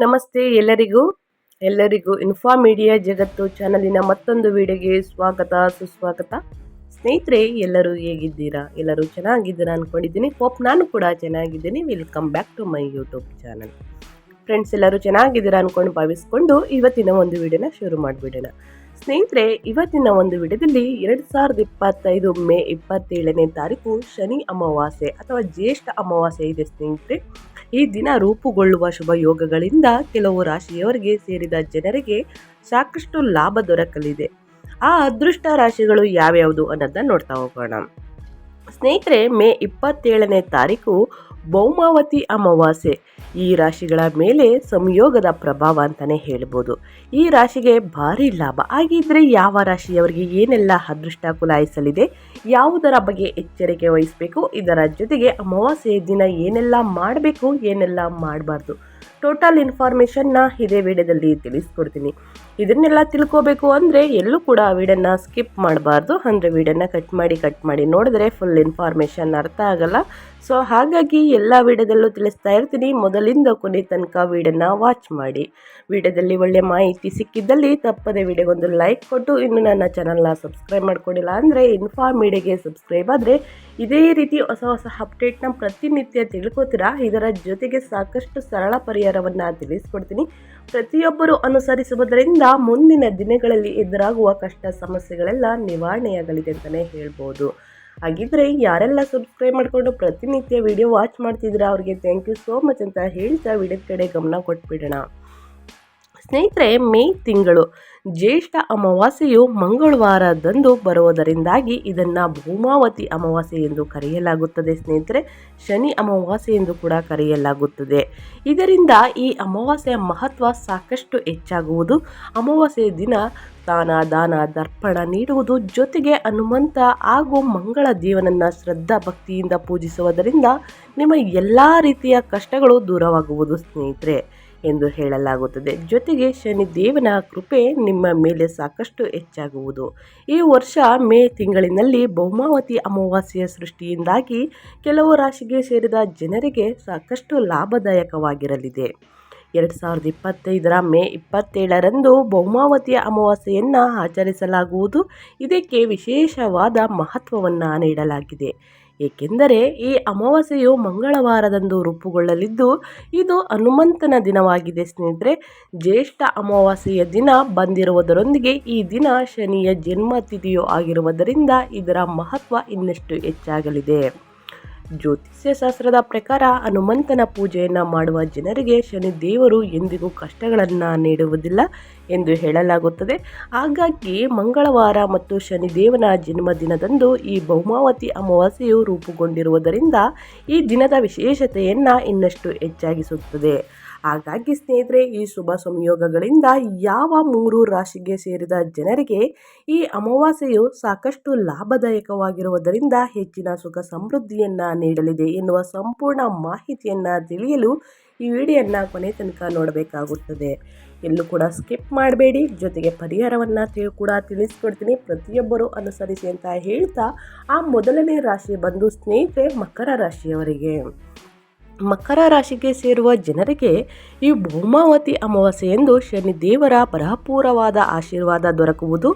ನಮಸ್ತೆ ಎಲ್ಲರಿಗೂ info media ಜಗತ್ತು ಚಾನಲಿನ ಮತ್ತೊಂದು ವಿಡಿಯೋಗೆ ಸುಸ್ವಾಗತ. ಸ್ನೇಹಿತರೆ, ಎಲ್ಲರೂ ಹೇಗಿದ್ದೀರಾ? ಎಲ್ಲರೂ ಚೆನ್ನಾಗಿದ್ದೀರಾ ಅನ್ಕೊಂಡಿದ್ದೀನಿ. ಹೋಪ್ ನಾನು ಕೂಡ ಚೆನ್ನಾಗಿದ್ದೀನಿ. Welcome back to my YouTube channel. Friends, ಎಲ್ಲರೂ ಚೆನ್ನಾಗಿದ್ದೀರಾ ಅನ್ಕೊಂಡು ಭಾವಿಸ್ಕೊಂಡು ಇವತ್ತಿನ ಒಂದು ವಿಡಿಯೋನ ಶುರು ಮಾಡಿಬಿಡೋಣ. ಸ್ನೇಹಿತರೆ, ಇವತ್ತಿನ ಒಂದು ವಿಡಿಯೋದಲ್ಲಿ 2025 ಮೇ 27ನೇ ತಾರೀಕು ಶನಿ ಅಮಾವಾಸ್ಯೆ ಅಥವಾ ಜ್ಯೇಷ್ಠ ಅಮಾವಾಸ್ಯೆ ಇದೆ ಸ್ನೇಹಿತರೆ. ಈ ದಿನ ರೂಪುಗೊಳ್ಳುವ ಶುಭ ಯೋಗಗಳಿಂದ ಕೆಲವು ರಾಶಿಯವರಿಗೆ ಸೇರಿದ ಜನರಿಗೆ ಸಾಕಷ್ಟು ಲಾಭ ದೊರಕಲಿದೆ. ಆ ಅದೃಷ್ಟ ರಾಶಿಗಳು ಯಾವ್ಯಾವುದು ಅನ್ನೋದನ್ನ ನೋಡ್ತಾ ಹೋಗೋಣ. ಸ್ನೇಹಿತರೆ, ಮೇ 27ನೇ ತಾರೀಕು ಭೌಮಾವತಿ ಅಮಾವಾಸ್ಯೆ ಈ ರಾಶಿಗಳ ಮೇಲೆ ಸಂಯೋಗದ ಪ್ರಭಾವ ಅಂತಾನೆ ಹೇಳ್ಬೋದು. ಈ ರಾಶಿಗೆ ಭಾರಿ ಲಾಭ. ಹಾಗಿದ್ರೆ ಯಾವ ರಾಶಿಯವರಿಗೆ ಏನೆಲ್ಲ ಅದೃಷ್ಟ ಕುಲಾಯಿಸಲಿದೆ, ಯಾವುದರ ಬಗ್ಗೆ ಎಚ್ಚರಿಕೆ ವಹಿಸಬೇಕು, ಇದರ ಜೊತೆಗೆ ಅಮಾವಾಸ್ಯೆ ದಿನ ಏನೆಲ್ಲ ಮಾಡಬೇಕು, ಏನೆಲ್ಲ ಮಾಡಬಾರ್ದು, ಟೋಟಲ್ ಇನ್ಫಾರ್ಮೇಷನ್ನ ಇದೇ ವಿಡಿಯೋದಲ್ಲಿ ತಿಳಿಸ್ಕೊಡ್ತೀನಿ. ಇದನ್ನೆಲ್ಲ ತಿಳ್ಕೋಬೇಕು ಅಂದರೆ ಎಲ್ಲೂ ಕೂಡ ವಿಡಿಯೋನ ಸ್ಕಿಪ್ ಮಾಡಬಾರ್ದು. ಅಂದರೆ ವಿಡಿಯೋನ ಕಟ್ ಮಾಡಿ ನೋಡಿದ್ರೆ ಫುಲ್ ಇನ್ಫಾರ್ಮೇಷನ್ ಅರ್ಥ ಆಗಲ್ಲ. ಸೊ ಹಾಗಾಗಿ ಎಲ್ಲ ವಿಡಿಯೋದಲ್ಲೂ ತಿಳಿಸ್ತಾ ಇರ್ತೀನಿ. ಮೊದಲಿಂದ ಕೊನೆ ತನಕ ವಿಡಿಯೋನ ವಾಚ್ ಮಾಡಿ. ವಿಡಿಯೋದಲ್ಲಿ ಒಳ್ಳೆ ಮಾಹಿತಿ ಸಿಕ್ಕಿದ್ದಲ್ಲಿ ತಪ್ಪದೆ ವಿಡಿಯೋಗೊಂದು ಲೈಕ್ ಕೊಟ್ಟು, ಇನ್ನು ನನ್ನ ಚಾನಲ್ನ ಸಬ್ಸ್ಕ್ರೈಬ್ ಮಾಡ್ಕೊಂಡಿಲ್ಲ ಅಂದರೆ ಇನ್ಫಾ ಮೀಡಿಯಾಗೆ ಸಬ್ಸ್ಕ್ರೈಬ್ ಆದರೆ ಇದೇ ರೀತಿ ಹೊಸ ಅಪ್ಡೇಟ್ನ ಪ್ರತಿನಿತ್ಯ ತಿಳ್ಕೊತೀರಾ. ಇದರ ಜೊತೆಗೆ ಸಾಕಷ್ಟು ಸರಳ ಪರಿಹಾರವನ್ನು ತಿಳಿಸ್ಕೊಡ್ತೀನಿ. ಪ್ರತಿಯೊಬ್ಬರು ಅನುಸರಿಸುವುದರಿಂದ ಮುಂದಿನ ದಿನಗಳಲ್ಲಿ ಎದುರಾಗುವ ಕಷ್ಟ ಸಮಸ್ಯೆಗಳೆಲ್ಲ ನಿವಾರಣೆಯಾಗಲಿದೆ ಅಂತಲೇ ಹೇಳ್ಬೋದು. ಹಾಗಿದ್ರೆ ಯಾರೆಲ್ಲ ಸಬ್ಸ್ಕ್ರೈಬ್ ಮಾಡಿಕೊಂಡು ಪ್ರತಿನಿತ್ಯ ವಿಡಿಯೋ ವಾಚ್ ಮಾಡ್ತಿದ್ದೀರಾ ಅವ್ರಿಗೆ ಥ್ಯಾಂಕ್ ಯು ಸೋ ಮಚ್ ಅಂತ ಹೇಳ್ತಾ ವಿಡಿಯೋದ ಕಡೆ ಗಮನ ಕೊಟ್ಬಿಡೋಣ. ಸ್ನೇಹಿತರೆ, ಮೇ ತಿಂಗಳು ಜ್ಯೇಷ್ಠ ಅಮಾವಾಸ್ಯೆಯು ಮಂಗಳವಾರದಂದು ಬರುವುದರಿಂದಾಗಿ ಇದನ್ನು ಭೌಮಾವತಿ ಅಮಾವಾಸ್ಯೆ ಎಂದು ಕರೆಯಲಾಗುತ್ತದೆ. ಸ್ನೇಹಿತರೆ, ಶನಿ ಅಮಾವಾಸ್ಯೆ ಎಂದು ಕೂಡ ಕರೆಯಲಾಗುತ್ತದೆ. ಇದರಿಂದ ಈ ಅಮಾವಾಸ್ಯೆಯ ಮಹತ್ವ ಸಾಕಷ್ಟು ಹೆಚ್ಚಾಗುವುದು. ಅಮಾವಾಸ್ಯೆಯ ದಿನ ದಾನ ದರ್ಪಣ ನೀಡುವುದು, ಜೊತೆಗೆ ಹನುಮಂತ ಹಾಗೂ ಮಂಗಳ ದೇವನನ್ನು ಶ್ರದ್ಧಾ ಭಕ್ತಿಯಿಂದ ಪೂಜಿಸುವುದರಿಂದ ನಿಮ್ಮ ಎಲ್ಲ ರೀತಿಯ ಕಷ್ಟಗಳು ದೂರವಾಗುವುದು ಸ್ನೇಹಿತರೆ ಎಂದು ಹೇಳಲಾಗುತ್ತದೆ. ಜೊತೆಗೆ ಶನಿದೇವನ ಕೃಪೆ ನಿಮ್ಮ ಮೇಲೆ ಸಾಕಷ್ಟು ಹೆಚ್ಚಾಗುವುದು. ಈ ವರ್ಷ ಮೇ ತಿಂಗಳಿನಲ್ಲಿ ಭೌಮಾವತಿ ಅಮಾವಾಸ್ಯೆಯ ಸೃಷ್ಟಿಯಿಂದಾಗಿ ಕೆಲವು ರಾಶಿಗೆ ಸೇರಿದ ಜನರಿಗೆ ಸಾಕಷ್ಟು ಲಾಭದಾಯಕವಾಗಿರಲಿದೆ. 2025 ಮೇ 27ರಂದು ಭೌಮಾವತಿಯ ಅಮಾವಾಸ್ಯೆಯನ್ನು ಆಚರಿಸಲಾಗುವುದು. ಇದಕ್ಕೆ ವಿಶೇಷವಾದ ಮಹತ್ವವನ್ನು ನೀಡಲಾಗಿದೆ. ಏಕೆಂದರೆ ಈ ಅಮಾವಾಸ್ಯೆಯು ಮಂಗಳವಾರದಂದು ರೂಪುಗೊಳ್ಳಲಿದ್ದು ಇದು ಹನುಮಂತನ ದಿನವಾಗಿದೆ ಸ್ನೇಹಿತರೆ. ಜ್ಯೇಷ್ಠ ಅಮಾವಾಸ್ಯೆಯ ದಿನ ಬಂದಿರುವುದರೊಂದಿಗೆ ಈ ದಿನ ಶನಿಯ ಜನ್ಮತಿಥಿಯು ಆಗಿರುವುದರಿಂದ ಇದರ ಮಹತ್ವ ಇನ್ನಷ್ಟು ಹೆಚ್ಚಾಗಲಿದೆ. ಜ್ಯೋತಿಷ್ಯ ಶಾಸ್ತ್ರದ ಪ್ರಕಾರ ಹನುಮಂತನ ಪೂಜೆಯನ್ನು ಮಾಡುವ ಜನರಿಗೆ ಶನಿದೇವರು ಎಂದಿಗೂ ಕಷ್ಟಗಳನ್ನು ನೀಡುವುದಿಲ್ಲ ಎಂದು ಹೇಳಲಾಗುತ್ತದೆ. ಹಾಗಾಗಿ ಮಂಗಳವಾರ ಮತ್ತು ಶನಿದೇವನ ಜನ್ಮದಿನದಂದು ಈ ಭೌಮಾವತಿ ಅಮಾವಾಸ್ಯೆಯು ರೂಪುಗೊಂಡಿರುವುದರಿಂದ ಈ ದಿನದ ವಿಶೇಷತೆಯನ್ನು ಇನ್ನಷ್ಟು ಹೆಚ್ಚಾಗಿಸುತ್ತದೆ. ಹಾಗಾಗಿ ಸ್ನೇಹಿತರೆ, ಈ ಶುಭ ಸಂಯೋಗಗಳಿಂದ ಯಾವ 3 ರಾಶಿಗೆ ಸೇರಿದ ಜನರಿಗೆ ಈ ಅಮಾವಾಸ್ಯೆಯು ಸಾಕಷ್ಟು ಲಾಭದಾಯಕವಾಗಿರುವುದರಿಂದ ಹೆಚ್ಚಿನ ಸುಖ ಸಮೃದ್ಧಿಯನ್ನು ನೀಡಲಿದೆ ಎನ್ನುವ ಸಂಪೂರ್ಣ ಮಾಹಿತಿಯನ್ನು ತಿಳಿಯಲು ಈ ವಿಡಿಯೋನ ಕೊನೆ ತನಕ ನೋಡಬೇಕಾಗುತ್ತದೆ. ಎಲ್ಲೂ ಕೂಡ ಸ್ಕಿಪ್ ಮಾಡಬೇಡಿ. ಜೊತೆಗೆ ಪರಿಹಾರವನ್ನು ಕೂಡ ತಿಳಿಸ್ಕೊಡ್ತೀನಿ, ಪ್ರತಿಯೊಬ್ಬರು ಅನುಸರಿಸಿ ಅಂತ ಹೇಳ್ತಾ ಆ ಮೊದಲನೇ ರಾಶಿ ಬಂದು ಸ್ನೇಹಿತರೆ ಮಕರ ರಾಶಿಯವರಿಗೆ. ಮಕರ ರಾಶಿಗೆ ಸೇರುವ ಜನರಿಗೆ ಈ ಭೌಮಾವತಿ ಅಮಾವಾಸ್ಯೆ ಎಂದು ಶನಿದೇವರ ಭರಪೂರವಾದ ಆಶೀರ್ವಾದ ದೊರಕುವುದು.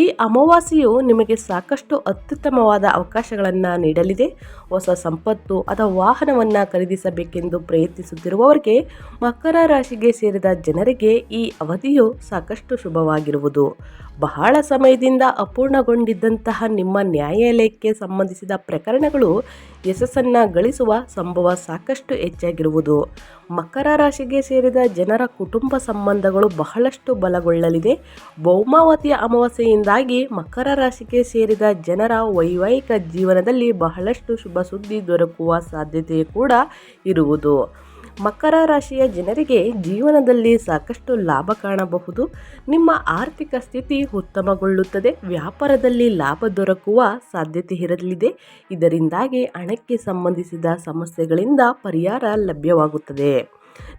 ಈ ಅಮಾವಾಸ್ಯೆಯು ನಿಮಗೆ ಸಾಕಷ್ಟು ಅತ್ಯುತ್ತಮವಾದ ಅವಕಾಶಗಳನ್ನು ನೀಡಲಿದೆ. ಹೊಸ ಸಂಪತ್ತು ಅಥವಾ ವಾಹನವನ್ನು ಖರೀದಿಸಬೇಕೆಂದು ಪ್ರಯತ್ನಿಸುತ್ತಿರುವವರಿಗೆ, ಮಕರ ರಾಶಿಗೆ ಸೇರಿದ ಜನರಿಗೆ ಈ ಅವಧಿಯು ಸಾಕಷ್ಟು ಶುಭವಾಗಿರುವುದು. ಬಹಳ ಸಮಯದಿಂದ ಅಪೂರ್ಣಗೊಂಡಿದ್ದಂತಹ ನಿಮ್ಮ ನ್ಯಾಯಾಲಯಕ್ಕೆ ಸಂಬಂಧಿಸಿದ ಪ್ರಕರಣಗಳು ಯಶಸ್ಸನ್ನು ಗಳಿಸುವ ಸಂಭವ ಸಾಕಷ್ಟು ಹೆಚ್ಚಾಗಿರುವುದು. ಮಕರ ರಾಶಿಗೆ ಸೇರಿದ ಜನರ ಕುಟುಂಬ ಸಂಬಂಧಗಳು ಬಹಳಷ್ಟು ಬಲಗೊಳ್ಳಲಿದೆ. ಭೌಮಾವತಿಯ ಅಮಾವಾಸ್ಯೆಯಿಂದಾಗಿ ಮಕರ ರಾಶಿಗೆ ಸೇರಿದ ಜನರ ವೈವಾಹಿಕ ಜೀವನದಲ್ಲಿ ಬಹಳಷ್ಟು ಶುಭ ಸುದ್ದಿ ದೊರಕುವ ಸಾಧ್ಯತೆ ಕೂಡ ಇರುವುದು. ಮಕರ ರಾಶಿಯ ಜನರಿಗೆ ಜೀವನದಲ್ಲಿ ಸಾಕಷ್ಟು ಲಾಭ ಕಾಣಬಹುದು. ನಿಮ್ಮ ಆರ್ಥಿಕ ಸ್ಥಿತಿ ಉತ್ತಮಗೊಳ್ಳುತ್ತದೆ. ವ್ಯಾಪಾರದಲ್ಲಿ ಲಾಭ ದೊರಕುವ ಸಾಧ್ಯತೆ ಇರಲಿದೆ. ಇದರಿಂದಾಗಿ ಹಣಕ್ಕೆ ಸಂಬಂಧಿಸಿದ ಸಮಸ್ಯೆಗಳಿಂದ ಪರಿಹಾರ ಲಭ್ಯವಾಗುತ್ತದೆ.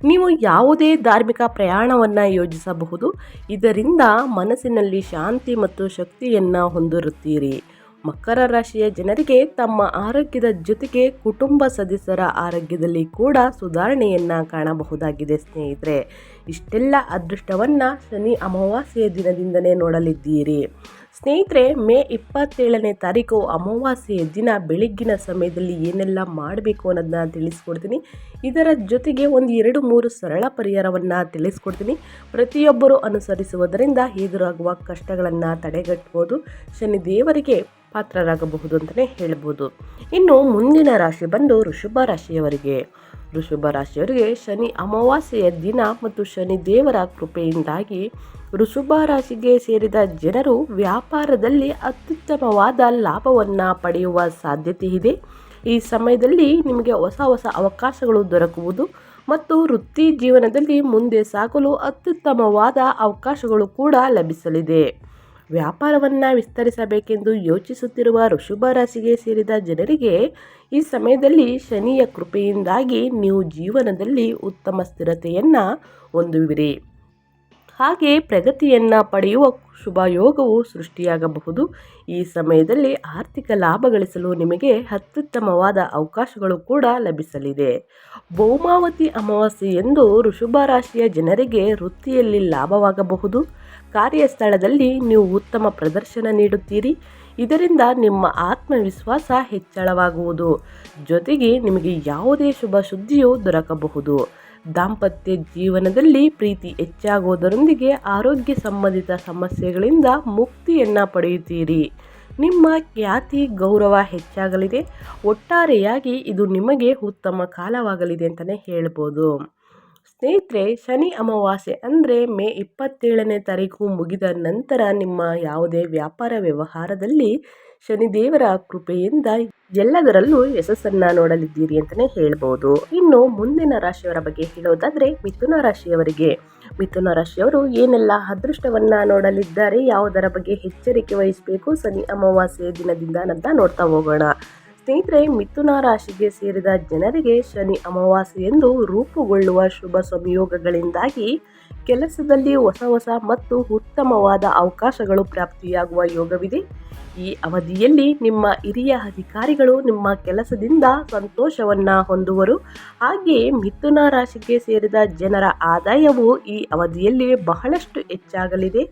ನೀವು ಯಾವುದೇ ಧಾರ್ಮಿಕ ಪ್ರಯಾಣವನ್ನು ಯೋಜಿಸಬಹುದು. ಇದರಿಂದ ಮನಸ್ಸಿನಲ್ಲಿ ಶಾಂತಿ ಮತ್ತು ಶಕ್ತಿಯನ್ನು ಹೊಂದಿರುತ್ತೀರಿ. ಮಕರ ರಾಶಿಯ ಜನರಿಗೆ ತಮ್ಮ ಆರೋಗ್ಯದ ಜೊತೆಗೆ ಕುಟುಂಬ ಸದಸ್ಯರ ಆರೋಗ್ಯದಲ್ಲಿ ಕೂಡ ಸುಧಾರಣೆಯನ್ನು ಕಾಣಬಹುದಾಗಿದೆ ಸ್ನೇಹಿತರೆ. ಇಷ್ಟೆಲ್ಲ ಅದೃಷ್ಟವನ್ನು ಶನಿ ಅಮಾವಾಸ್ಯೆಯ ದಿನದಿಂದಲೇ ನೋಡಲಿದ್ದೀರಿ ಸ್ನೇಹಿತರೆ. ಮೇ 27ನೇ ತಾರೀಕು ಅಮಾವಾಸ್ಯೆಯ ದಿನ ಬೆಳಗ್ಗಿನ ಸಮಯದಲ್ಲಿ ಏನೆಲ್ಲ ಮಾಡಬೇಕು ಅನ್ನೋದನ್ನ ತಿಳಿಸ್ಕೊಡ್ತೀನಿ. ಇದರ ಜೊತೆಗೆ ಒಂದು 2-3 ಸರಳ ಪರಿಹಾರವನ್ನು ತಿಳಿಸ್ಕೊಡ್ತೀನಿ. ಪ್ರತಿಯೊಬ್ಬರು ಅನುಸರಿಸುವುದರಿಂದ ಎದುರಾಗುವ ಕಷ್ಟಗಳನ್ನು ತಡೆಗಟ್ಟಬಹುದು, ಶನಿ ದೇವರಿಗೆ ಪಾತ್ರರಾಗಬಹುದು ಅಂತಲೇ ಹೇಳ್ಬೋದು. ಇನ್ನು ಮುಂದಿನ ರಾಶಿ ಬಂದು ವೃಷಭ ರಾಶಿಯವರಿಗೆ. ವೃಷಭ ರಾಶಿಯವರಿಗೆ ಶನಿ ಅಮಾವಾಸ್ಯೆಯ ದಿನ ಮತ್ತು ಶನಿ ದೇವರ ಕೃಪೆಯಿಂದಾಗಿ ವೃಷಭ ರಾಶಿಗೆ ಸೇರಿದ ಜನರು ವ್ಯಾಪಾರದಲ್ಲಿ ಅತ್ಯುತ್ತಮವಾದ ಲಾಭವನ್ನು ಪಡೆಯುವ ಸಾಧ್ಯತೆ ಇದೆ. ಈ ಸಮಯದಲ್ಲಿ ನಿಮಗೆ ಹೊಸ ಹೊಸ ಅವಕಾಶಗಳು ದೊರಕುವುದು ಮತ್ತು ವೃತ್ತಿ ಜೀವನದಲ್ಲಿ ಮುಂದೆ ಸಾಗಲು ಅತ್ಯುತ್ತಮವಾದ ಅವಕಾಶಗಳು ಕೂಡ ಲಭಿಸಲಿದೆ. ವ್ಯಾಪಾರವನ್ನು ವಿಸ್ತರಿಸಬೇಕೆಂದು ಯೋಚಿಸುತ್ತಿರುವ ವೃಷಭ ರಾಶಿಗೆ ಸೇರಿದ ಜನರಿಗೆ ಈ ಸಮಯದಲ್ಲಿ ಶನಿಯ ಕೃಪೆಯಿಂದಾಗಿ ನೀವು ಜೀವನದಲ್ಲಿ ಉತ್ತಮ ಸ್ಥಿರತೆಯನ್ನು ಹೊಂದುವಿರಿ. ಹಾಗೆ ಪ್ರಗತಿಯನ್ನು ಪಡೆಯುವ ಶುಭ ಯೋಗವು ಸೃಷ್ಟಿಯಾಗಬಹುದು. ಈ ಸಮಯದಲ್ಲಿ ಆರ್ಥಿಕ ಲಾಭ ಗಳಿಸಲು ನಿಮಗೆ ಅತ್ಯುತ್ತಮವಾದ ಅವಕಾಶಗಳು ಕೂಡ ಲಭಿಸಲಿದೆ. ಭೌಮಾವತಿ ಅಮಾವಾಸ್ಯೆ ಎಂದು ವೃಷಭ ರಾಶಿಯ ಜನರಿಗೆ ವೃತ್ತಿಯಲ್ಲಿ ಲಾಭವಾಗಬಹುದು. ಕಾರ್ಯಸ್ಥಳದಲ್ಲಿ ನೀವು ಉತ್ತಮ ಪ್ರದರ್ಶನ ನೀಡುತ್ತೀರಿ. ಇದರಿಂದ ನಿಮ್ಮ ಆತ್ಮವಿಶ್ವಾಸ ಹೆಚ್ಚಳವಾಗುವುದು. ಜೊತೆಗೆ ನಿಮಗೆ ಯಾವುದೇ ಶುಭ ಸುದ್ದಿಯು ದೊರಕಬಹುದು. ದಾಂಪತ್ಯ ಜೀವನದಲ್ಲಿ ಪ್ರೀತಿ ಹೆಚ್ಚಾಗುವುದರೊಂದಿಗೆ ಆರೋಗ್ಯ ಸಂಬಂಧಿತ ಸಮಸ್ಯೆಗಳಿಂದ ಮುಕ್ತಿಯನ್ನು ಪಡೆಯುತ್ತೀರಿ. ನಿಮ್ಮ ಖ್ಯಾತಿ ಗೌರವ ಹೆಚ್ಚಾಗಲಿದೆ. ಒಟ್ಟಾರೆಯಾಗಿ ಇದು ನಿಮಗೆ ಉತ್ತಮ ಕಾಲವಾಗಲಿದೆ ಅಂತಲೇ ಹೇಳ್ಬೋದು. ಸ್ನೇಹಿತರೆ, ಶನಿ ಅಮಾವಾಸ್ಯೆ ಅಂದರೆ ಮೇ 27ನೇ ತಾರೀಕು ಮುಗಿದ ನಂತರ ನಿಮ್ಮ ಯಾವುದೇ ವ್ಯಾಪಾರ ವ್ಯವಹಾರದಲ್ಲಿ ಶನಿದೇವರ ಕೃಪೆಯಿಂದ ಎಲ್ಲದರಲ್ಲೂ ಯಶಸ್ಸನ್ನು ನೋಡಲಿದ್ದೀರಿ ಅಂತಲೇ ಹೇಳ್ಬೋದು. ಇನ್ನು ಮುಂದಿನ ರಾಶಿಯವರ ಬಗ್ಗೆ ಹೇಳೋದಾದರೆ ಮಿಥುನ ರಾಶಿಯವರಿಗೆ. ಮಿಥುನ ರಾಶಿಯವರು ಏನೆಲ್ಲ ಅದೃಷ್ಟವನ್ನು ನೋಡಲಿದ್ದಾರೆ, ಯಾವುದರ ಬಗ್ಗೆ ಎಚ್ಚರಿಕೆ ವಹಿಸಬೇಕು ಶನಿ ಅಮಾವಾಸ್ಯೆ ದಿನದಿಂದ ಅಂತ ನೋಡ್ತಾ ಹೋಗೋಣ. ಸ್ನೇಹಿತರೆ, ಮಿಥುನ ರಾಶಿಗೆ ಸೇರಿದ ಜನರಿಗೆ ಶನಿ ಅಮಾವಾಸ್ಯೆ ಎಂದು ರೂಪುಗೊಳ್ಳುವ ಶುಭ ಸಂಯೋಗಗಳಿಂದಾಗಿ ಕೆಲಸದಲ್ಲಿ ಹೊಸ ಹೊಸ ಮತ್ತು ಉತ್ತಮವಾದ ಅವಕಾಶಗಳು ಪ್ರಾಪ್ತಿಯಾಗುವ ಯೋಗವಿದೆ. ಈ ಅವಧಿಯಲ್ಲಿ ನಿಮ್ಮ ಹಿರಿಯ ಅಧಿಕಾರಿಗಳು ನಿಮ್ಮ ಕೆಲಸದಿಂದ ಸಂತೋಷವನ್ನು ಹೊಂದುವರು. ಹಾಗೆಯೇ ಮಿಥುನ ರಾಶಿಗೆ ಸೇರಿದ ಜನರ ಆದಾಯವು ಈ ಅವಧಿಯಲ್ಲಿ ಬಹಳಷ್ಟು ಹೆಚ್ಚಾಗಲಿದೆ.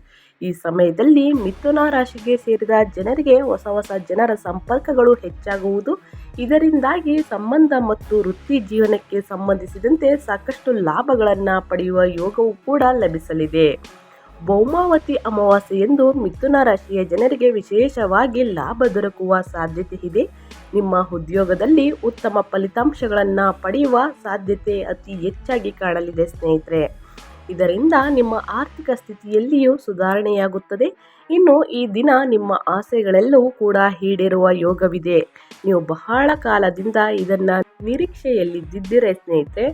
ಈ ಸಮಯದಲ್ಲಿ ಮಿಥುನ ರಾಶಿಗೆ ಸೇರಿದ ಜನರಿಗೆ ಹೊಸ ಹೊಸ ಜನರ ಸಂಪರ್ಕಗಳು ಹೆಚ್ಚಾಗುವುದು. ಇದರಿಂದಾಗಿ ಸಂಬಂಧ ಮತ್ತು ವೃತ್ತಿ ಜೀವನಕ್ಕೆ ಸಂಬಂಧಿಸಿದಂತೆ ಸಾಕಷ್ಟು ಲಾಭಗಳನ್ನು ಪಡೆಯುವ ಯೋಗವು ಕೂಡ ಲಭಿಸಲಿದೆ. ಭೌಮಾವತಿ ಅಮಾವಾಸ್ಯೆ ಎಂದು ಮಿಥುನ ರಾಶಿಯ ಜನರಿಗೆ ವಿಶೇಷವಾಗಿ ಲಾಭ ದೊರಕುವ ಸಾಧ್ಯತೆ ಇದೆ. ನಿಮ್ಮ ಉದ್ಯೋಗದಲ್ಲಿ ಉತ್ತಮ ಫಲಿತಾಂಶಗಳನ್ನು ಪಡೆಯುವ ಸಾಧ್ಯತೆ ಅತಿ ಹೆಚ್ಚಾಗಿ ಕಾಣಲಿದೆ ಸ್ನೇಹಿತರೆ. ಇದರಿಂದ ನಿಮ್ಮ ಆರ್ಥಿಕ ಸ್ಥಿತಿಯಲ್ಲಿಯೂ ಸುಧಾರಣೆಯಾಗುತ್ತದೆ. ಇನ್ನು ಈ ದಿನ ನಿಮ್ಮ ಆಸೆಗಳೆಲ್ಲವೂ ಕೂಡ ಈಡೇರುವ ಯೋಗವಿದೆ. ನೀವು ಬಹಳ ಕಾಲದಿಂದ ಇದನ್ನು ನಿರೀಕ್ಷೆಯಲ್ಲಿದ್ದಿದ್ದೀರಿ ಸ್ನೇಹಿತರೆ.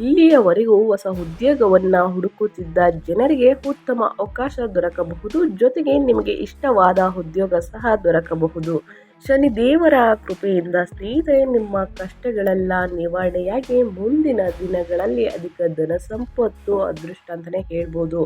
ಇಲ್ಲಿಯವರೆಗೂ ಹೊಸ ಉದ್ಯೋಗವನ್ನು ಹುಡುಕುತ್ತಿದ್ದ ಜನರಿಗೆ ಉತ್ತಮ ಅವಕಾಶ ದೊರಕಬಹುದು. ಜೊತೆಗೆ ನಿಮಗೆ ಇಷ್ಟವಾದ ಉದ್ಯೋಗ ಸಹ ದೊರಕಬಹುದು. ಶನಿ ದೇವರ ಕೃಪೆಯಿಂದ ಸ್ನೇಹಿತರೆ ನಿಮ್ಮ ಕಷ್ಟಗಳೆಲ್ಲ ನಿವಾರಣೆಯಾಗಿ ಮುಂದಿನ ದಿನಗಳಲ್ಲಿ ಅಧಿಕ ಧನ ಸಂಪತ್ತು ಅದೃಷ್ಟ ಅಂತಲೇ ಹೇಳ್ಬೋದು.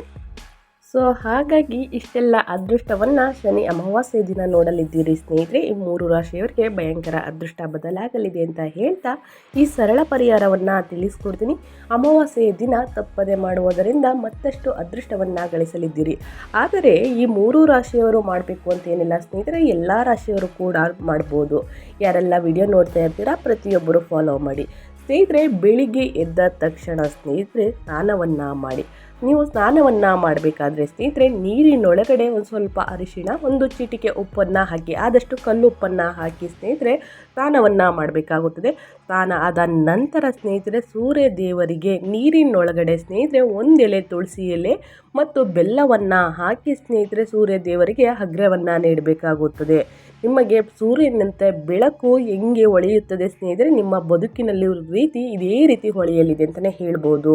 ಸೊ ಹಾಗಾಗಿ ಇಷ್ಟೆಲ್ಲ ಅದೃಷ್ಟವನ್ನು ಶನಿ ಅಮಾವಾಸ್ಯೆ ದಿನ ನೋಡಲಿದ್ದೀರಿ ಸ್ನೇಹಿತರೆ. ಈ 3 ರಾಶಿಯವರಿಗೆ ಭಯಂಕರ ಅದೃಷ್ಟ ಬದಲಾಗಲಿದೆ ಅಂತ ಹೇಳ್ತಾ ಈ ಸರಳ ಪರಿಹಾರವನ್ನು ತಿಳಿಸ್ಕೊಡ್ತೀನಿ. ಅಮಾವಾಸ್ಯೆಯ ದಿನ ತಪ್ಪದೆ ಮಾಡುವುದರಿಂದ ಮತ್ತಷ್ಟು ಅದೃಷ್ಟವನ್ನು ಗಳಿಸಲಿದ್ದೀರಿ. ಆದರೆ ಈ 3 ರಾಶಿಯವರು ಮಾಡಬೇಕು ಅಂತ ಏನಿಲ್ಲ ಸ್ನೇಹಿತರೆ, ಎಲ್ಲ ರಾಶಿಯವರು ಕೂಡ ಮಾಡ್ಬೋದು. ಯಾರೆಲ್ಲ ವಿಡಿಯೋ ನೋಡ್ತಾ ಇರ್ತೀರಾ ಪ್ರತಿಯೊಬ್ಬರು ಫಾಲೋ ಮಾಡಿ ಸ್ನೇಹಿತರೆ. ಬೆಳಿಗ್ಗೆ ಎದ್ದ ತಕ್ಷಣ ಸ್ನೇಹಿತರೆ ಸ್ನಾನವನ್ನು ಮಾಡಿ. ನೀವು ಸ್ನಾನವನ್ನು ಮಾಡಬೇಕಾದ್ರೆ ಸ್ನೇಹಿತರೆ ನೀರಿನೊಳಗಡೆ ಒಂದು ಸ್ವಲ್ಪ ಅರಿಶಿಣ, 1 ಚಿಟಿಕೆ ಉಪ್ಪನ್ನು ಹಾಕಿ, ಆದಷ್ಟು ಕಲ್ಲುಪ್ಪನ್ನು ಹಾಕಿ ಸ್ನೇಹಿತರೆ ಸ್ನಾನವನ್ನು ಮಾಡಬೇಕಾಗುತ್ತದೆ. ಸ್ನಾನ ಆದ ನಂತರ ಸ್ನೇಹಿತರೆ ಸೂರ್ಯ ದೇವರಿಗೆ ನೀರಿನೊಳಗಡೆ ಸ್ನೇಹಿತರೆ 1 ಎಲೆ ತುಳಸಿ ಎಲೆ ಮತ್ತು ಬೆಲ್ಲವನ್ನು ಹಾಕಿ ಸ್ನೇಹಿತರೆ ಸೂರ್ಯ ದೇವರಿಗೆ ಅಘ್ರ್ಯವನ್ನು ನೀಡಬೇಕಾಗುತ್ತದೆ. ನಿಮಗೆ ಸೂರ್ಯನಂತೆ ಬೆಳಕು ಹೆಂಗೆ ಹೊಳೆಯುತ್ತದೆ ಸ್ನೇಹಿತರೆ, ನಿಮ್ಮ ಬದುಕಿನಲ್ಲಿ ರೀತಿ ಇದೇ ರೀತಿ ಹೊಳೆಯಲಿದೆ ಅಂತಲೇ ಹೇಳ್ಬೋದು.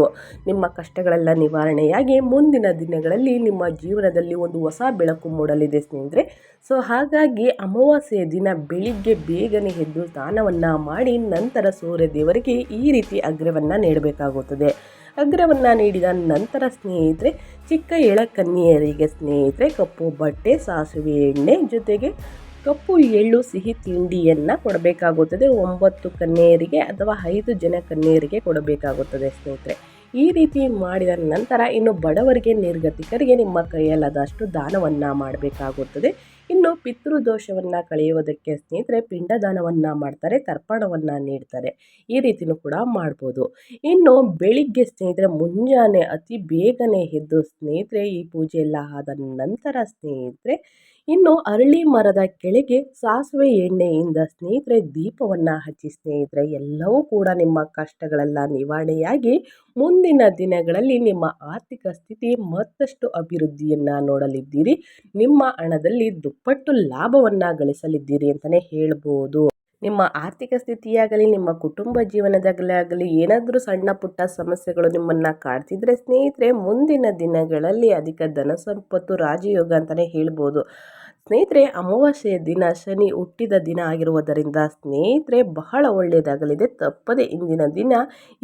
ನಿಮ್ಮ ಕಷ್ಟಗಳೆಲ್ಲ ನಿವಾರಣೆಯಾಗಿ ಮುಂದಿನ ದಿನಗಳಲ್ಲಿ ನಿಮ್ಮ ಜೀವನದಲ್ಲಿ ಒಂದು ಹೊಸ ಬೆಳಕು ಮೂಡಲಿದೆ ಸ್ನೇಹಿತರೆ. ಸೊ ಹಾಗಾಗಿ ಅಮಾವಾಸ್ಯೆಯ ದಿನ ಬೆಳಿಗ್ಗೆ ಬೇಗನೆ ಎದ್ದು ಸ್ನಾನವನ್ನು ಮಾಡಿ ನಂತರ ಸೂರ್ಯ ದೇವರಿಗೆ ಈ ರೀತಿ ಅಘ್ರ್ಯವನ್ನು ನೀಡಬೇಕಾಗುತ್ತದೆ. ಅಘ್ರ್ಯವನ್ನು ನೀಡಿದ ನಂತರ ಸ್ನೇಹಿತರೆ ಚಿಕ್ಕ ಎಳಕನ್ಯರಿಗೆ ಸ್ನೇಹಿತರೆ ಕಪ್ಪು ಬಟ್ಟೆ, ಸಾಸಿವೆ ಎಣ್ಣೆ ಜೊತೆಗೆ ಕಪ್ಪು ಎಳ್ಳು ಸಿಹಿ ತಿಂಡಿಯನ್ನು ಕೊಡಬೇಕಾಗುತ್ತದೆ. 9 ಕನ್ಯೆಯರಿಗೆ ಅಥವಾ 5 ಜನ ಕನ್ಯೆಯರಿಗೆ ಕೊಡಬೇಕಾಗುತ್ತದೆ ಸ್ನೇಹಿತರೆ. ಈ ರೀತಿ ಮಾಡಿದ ನಂತರ ಇನ್ನು ಬಡವರಿಗೆ, ನಿರ್ಗತಿಕರಿಗೆ ನಿಮ್ಮ ಕೈಯಲ್ಲಾದಷ್ಟು ದಾನವನ್ನು ಮಾಡಬೇಕಾಗುತ್ತದೆ. ಇನ್ನು ಪಿತೃದೋಷವನ್ನು ಕಳೆಯುವುದಕ್ಕೆ ಸ್ನೇಹಿತರೆ ಪಿಂಡದಾನವನ್ನು ಮಾಡ್ತಾರೆ, ತರ್ಪಣವನ್ನು ನೀಡ್ತಾರೆ. ಈ ರೀತಿಯೂ ಕೂಡ ಮಾಡ್ಬೋದು. ಇನ್ನು ಬೆಳಿಗ್ಗೆ ಸ್ನೇಹಿತರೆ ಮುಂಜಾನೆ ಅತಿ ಬೇಗನೆ ಎದ್ದು ಸ್ನೇಹಿತರೆ ಈ ಪೂಜೆ ಎಲ್ಲ ಆದ ನಂತರ ಸ್ನೇಹಿತರೆ ಇನ್ನು ಅರಳಿ ಮರದ ಕೆಳಗೆ ಸಾಸಿವೆ ಎಣ್ಣೆಯಿಂದ ಸ್ನೇಹಿತರೆ ದೀಪವನ್ನು ಹಚ್ಚಿ ಸ್ನೇಹಿತರೆ ಎಲ್ಲವೂ ಕೂಡ ನಿಮ್ಮ ಕಷ್ಟಗಳೆಲ್ಲ ನಿವಾರಣೆಯಾಗಿ ಮುಂದಿನ ದಿನಗಳಲ್ಲಿ ನಿಮ್ಮ ಆರ್ಥಿಕ ಸ್ಥಿತಿ ಮತ್ತಷ್ಟು ಅಭಿವೃದ್ಧಿಯನ್ನು ನೋಡಲಿದ್ದೀರಿ. ನಿಮ್ಮ ಹಣದಲ್ಲಿ ದುಪ್ಪಟ್ಟು ಲಾಭವನ್ನು ಗಳಿಸಲಿದ್ದೀರಿ ಅಂತಲೇ ಹೇಳ್ಬೋದು. ನಿಮ್ಮ ಆರ್ಥಿಕ ಸ್ಥಿತಿಯಾಗಲಿ, ನಿಮ್ಮ ಕುಟುಂಬ ಜೀವನದಾಗಲಿ ಏನಾದರೂ ಸಣ್ಣ ಪುಟ್ಟ ಸಮಸ್ಯೆಗಳು ನಿಮ್ಮನ್ನು ಕಾಡ್ತಿದ್ರೆ ಸ್ನೇಹಿತರೆ ಮುಂದಿನ ದಿನಗಳಲ್ಲಿ ಅಧಿಕ ಧನ ಸಂಪತ್ತು, ರಾಜಯೋಗ ಅಂತಲೇ ಹೇಳ್ಬೋದು. ಸ್ನೇಹಿತರೆ ಅಮಾವಾಸ್ಯೆಯ ದಿನ ಶನಿ ಹುಟ್ಟಿದ ದಿನ ಆಗಿರುವುದರಿಂದ ಸ್ನೇಹಿತರೆ ಬಹಳ ಒಳ್ಳೆಯದಾಗಲಿದೆ. ತಪ್ಪದೆ ಇಂದಿನ ದಿನ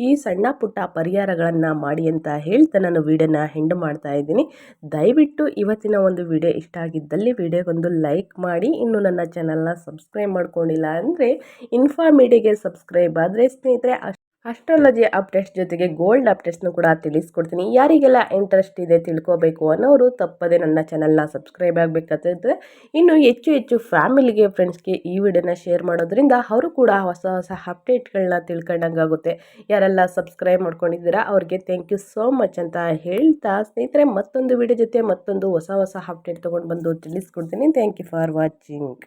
ಈ ಸಣ್ಣ ಪುಟ್ಟ ಪರಿಹಾರಗಳನ್ನು ಮಾಡಿ ಅಂತ ಹೇಳ್ತಾ ನಾನು ವಿಡಿಯೋನ ಎಂಡ್ ಮಾಡ್ತಾ ಇದ್ದೀನಿ. ದಯವಿಟ್ಟು ಇವತ್ತಿನ ಒಂದು ವಿಡಿಯೋ ಇಷ್ಟ ಆಗಿದ್ದಲ್ಲಿ ವಿಡಿಯೋಗೊಂದು ಲೈಕ್ ಮಾಡಿ. ಇನ್ನು ನನ್ನ ಚಾನಲ್ನ ಸಬ್ಸ್ಕ್ರೈಬ್ ಮಾಡ್ಕೊಂಡಿಲ್ಲ ಅಂದರೆ ಇನ್ಫಾಮೀಡಿಯಾಗೆ ಸಬ್ಸ್ಕ್ರೈಬ್ ಆದರೆ ಸ್ನೇಹಿತರೆ ಅಸ್ಟ್ರಾಲಜಿ ಅಪ್ಡೇಟ್ಸ್ ಜೊತೆಗೆ ಗೋಲ್ಡ್ ಅಪ್ಡೇಟ್ಸ್ನು ಕೂಡ ತಿಳಿಸ್ಕೊಡ್ತೀನಿ. ಯಾರಿಗೆಲ್ಲ ಇಂಟ್ರೆಸ್ಟ್ ಇದೆ ತಿಳ್ಕೋಬೇಕು ಅನ್ನೋರು ತಪ್ಪದೆ ನನ್ನ ಚಾನಲ್ನ ಸಬ್ಸ್ಕ್ರೈಬ್ ಆಗಬೇಕಾಗ್ತದೆ. ಇನ್ನು ಹೆಚ್ಚು ಫ್ಯಾಮಿಲಿಗೆ, ಫ್ರೆಂಡ್ಸ್ಗೆ ಈ ವಿಡಿಯೋನ ಶೇರ್ ಮಾಡೋದ್ರಿಂದ ಅವರು ಕೂಡ ಹೊಸ ಅಪ್ಡೇಟ್ಗಳನ್ನ ತಿಳ್ಕೊಂಡಂಗಾಗುತ್ತೆ. ಯಾರೆಲ್ಲ ಸಬ್ಸ್ಕ್ರೈಬ್ ಮಾಡ್ಕೊಂಡಿದ್ದೀರಾ ಅವ್ರಿಗೆ ಥ್ಯಾಂಕ್ ಯು ಸೋ ಮಚ್ ಅಂತ ಹೇಳ್ತಾ ಸ್ನೇಹಿತರೆ ಮತ್ತೊಂದು ವಿಡಿಯೋ ಜೊತೆ ಮತ್ತೊಂದು ಹೊಸ ಅಪ್ಡೇಟ್ ತೊಗೊಂಡು ಬಂದು ತಿಳಿಸ್ಕೊಡ್ತೀನಿ. Thank you for watching.